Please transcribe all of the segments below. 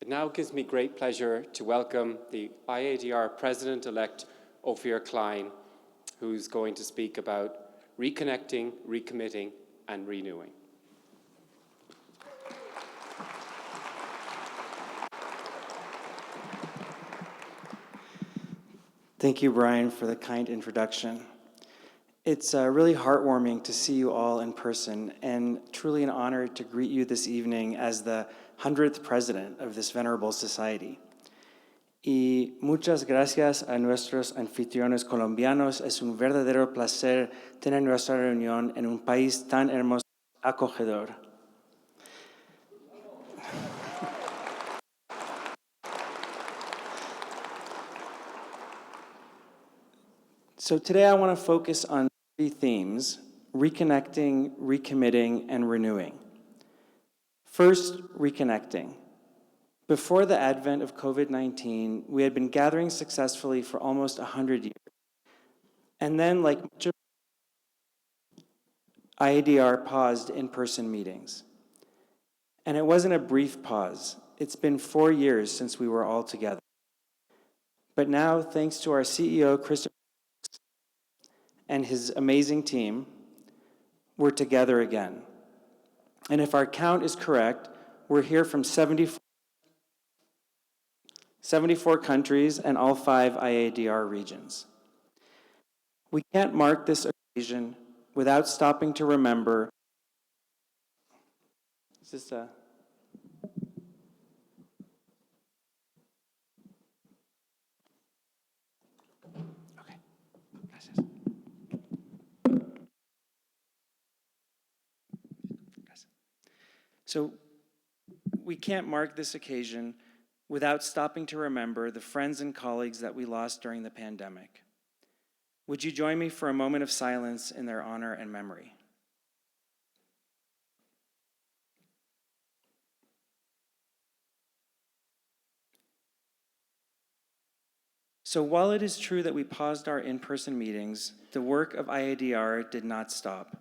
now gives me great pleasure to welcome the IADR President-elect Ophir Klein, who's going to speak about reconnecting, recommitting, and renewing. Thank you, Brian, for the kind introduction. It's really heartwarming to see you all in person, and truly an honor to greet you this evening as the 100th president of this venerable society. Y muchas gracias a nuestros anfitriones colombianos. Es un verdadero placer tener nuestra reunión en un país tan hermoso y acogedor. So today I want to focus on three themes: reconnecting, recommitting, and renewing. First, reconnecting. Before the advent of COVID-19, we had been gathering successfully for almost 100 years. And then, like much of IADR paused in-person meetings. And it wasn't a brief pause. It's been 4 years since we were all together. But now, thanks to our CEO, Christopher, and his amazing team, we're together again. And if our count is correct, we're here from 74 countries and all 5 IADR regions. We can't mark this occasion without stopping to remember. Is this a... Okay, gracias. So we can't mark this occasion without stopping to remember the friends and colleagues that we lost during the pandemic. Would you join me for a moment of silence in their honor and memory? So while it is true that we paused our in-person meetings, the work of IADR did not stop.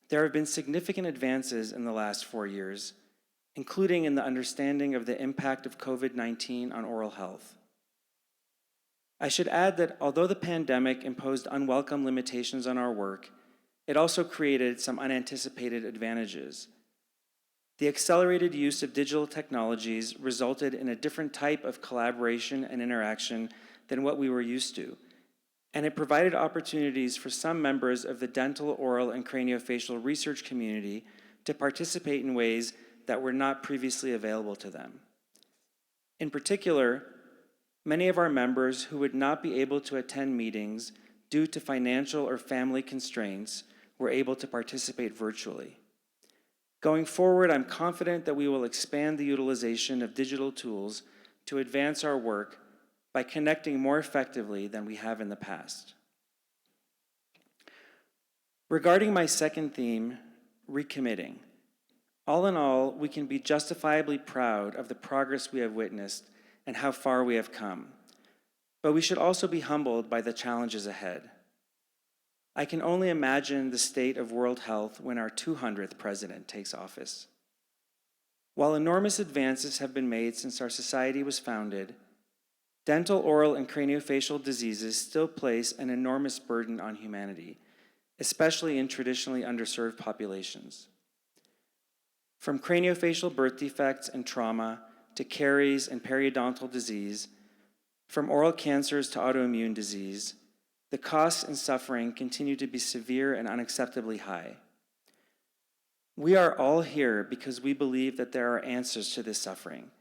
There have been significant advances in the last 4 years, including in the understanding of the impact of COVID-19 on oral health. I should add that although the pandemic imposed unwelcome limitations on our work, it also created some unanticipated advantages. The accelerated use of digital technologies resulted in a different type of collaboration and interaction than what we were used to, and it provided opportunities for some members of the dental, oral, and craniofacial research community to participate in ways that were not previously available to them. In particular, many of our members who would not be able to attend meetings due to financial or family constraints were able to participate virtually. Going forward, I'm confident that we will expand the utilization of digital tools to advance our work by connecting more effectively than we have in the past. Regarding my second theme, recommitting. All in all, we can be justifiably proud of the progress we have witnessed and how far we have come. But we should also be humbled by the challenges ahead. I can only imagine the state of world health when our 200th president takes office. While enormous advances have been made since our society was founded, dental, oral, and craniofacial diseases still place an enormous burden on humanity, especially in traditionally underserved populations. From craniofacial birth defects and trauma to caries and periodontal disease, from oral cancers to autoimmune disease, the costs and suffering continue to be severe and unacceptably high. We are all here because we believe that there are answers to this suffering,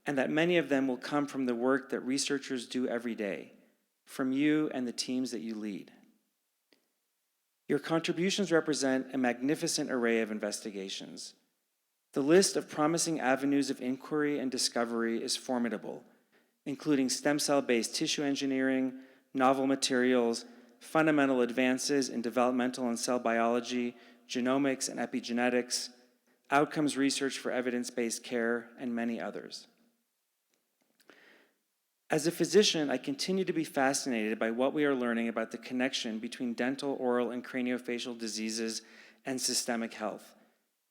and that many of them will come from the work that researchers do every day, from you and the teams that you lead. Your contributions represent a magnificent array of investigations. The list of promising avenues of inquiry and discovery is formidable, including stem cell-based tissue engineering, novel materials, fundamental advances in developmental and cell biology, genomics and epigenetics, outcomes research for evidence-based care, and many others. As a physician, I continue to be fascinated by what we are learning about the connection between dental, oral, and craniofacial diseases and systemic health,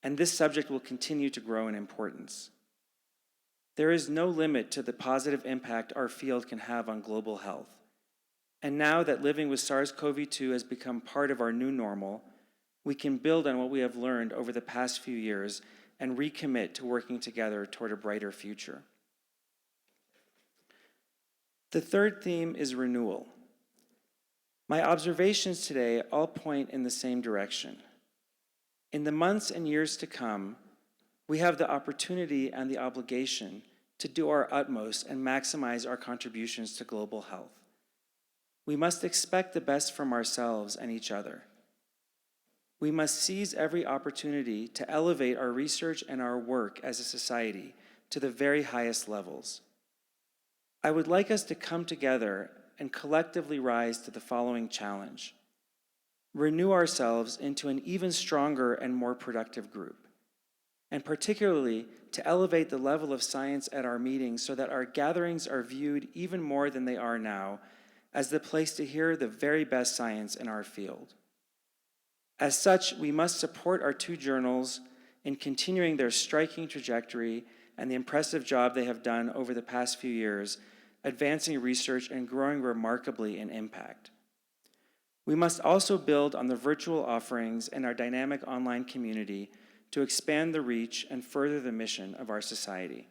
and this subject will continue to grow in importance. There is no limit to the positive impact our field can have on global health. And now that living with SARS-CoV-2 has become part of our new normal, we can build on what we have learned over the past few years and recommit to working together toward a brighter future. The third theme is renewal. My observations today all point in the same direction. In the months and years to come, we have the opportunity and the obligation to do our utmost and maximize our contributions to global health. We must expect the best from ourselves and each other. We must seize every opportunity to elevate our research and our work as a society to the very highest levels. I would like us to come together and collectively rise to the following challenge: renew ourselves into an even stronger and more productive group, and particularly to elevate the level of science at our meetings so that our gatherings are viewed even more than they are now as the place to hear the very best science in our field. As such, we must support our two journals in continuing their striking trajectory and the impressive job they have done over the past few years, advancing research and growing remarkably in impact. We must also build on the virtual offerings and our dynamic online community to expand the reach and further the mission of our society.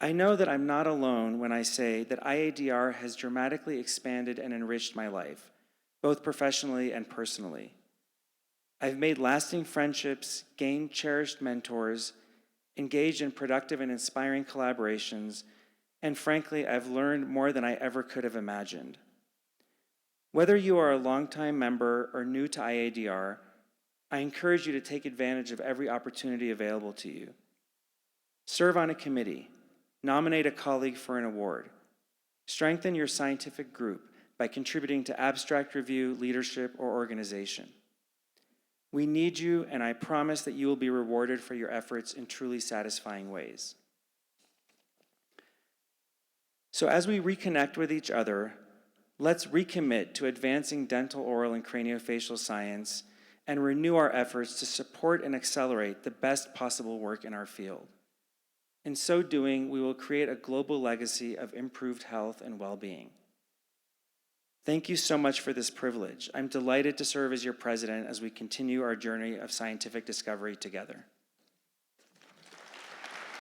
I know that I'm not alone when I say that IADR has dramatically expanded and enriched my life, both professionally and personally. I've made lasting friendships, gained cherished mentors, engaged in productive and inspiring collaborations, and frankly, I've learned more than I ever could have imagined. Whether you are a longtime member or new to IADR, I encourage you to take advantage of every opportunity available to you. Serve on a committee, nominate a colleague for an award, strengthen your scientific group by contributing to abstract review, leadership, or organization. We need you, and I promise that you will be rewarded for your efforts in truly satisfying ways. So as we reconnect with each other, let's recommit to advancing dental, oral, and craniofacial science and renew our efforts to support and accelerate the best possible work in our field. In so doing, we will create a global legacy of improved health and well-being. Thank you so much for this privilege. I'm delighted to serve as your president as we continue our journey of scientific discovery together.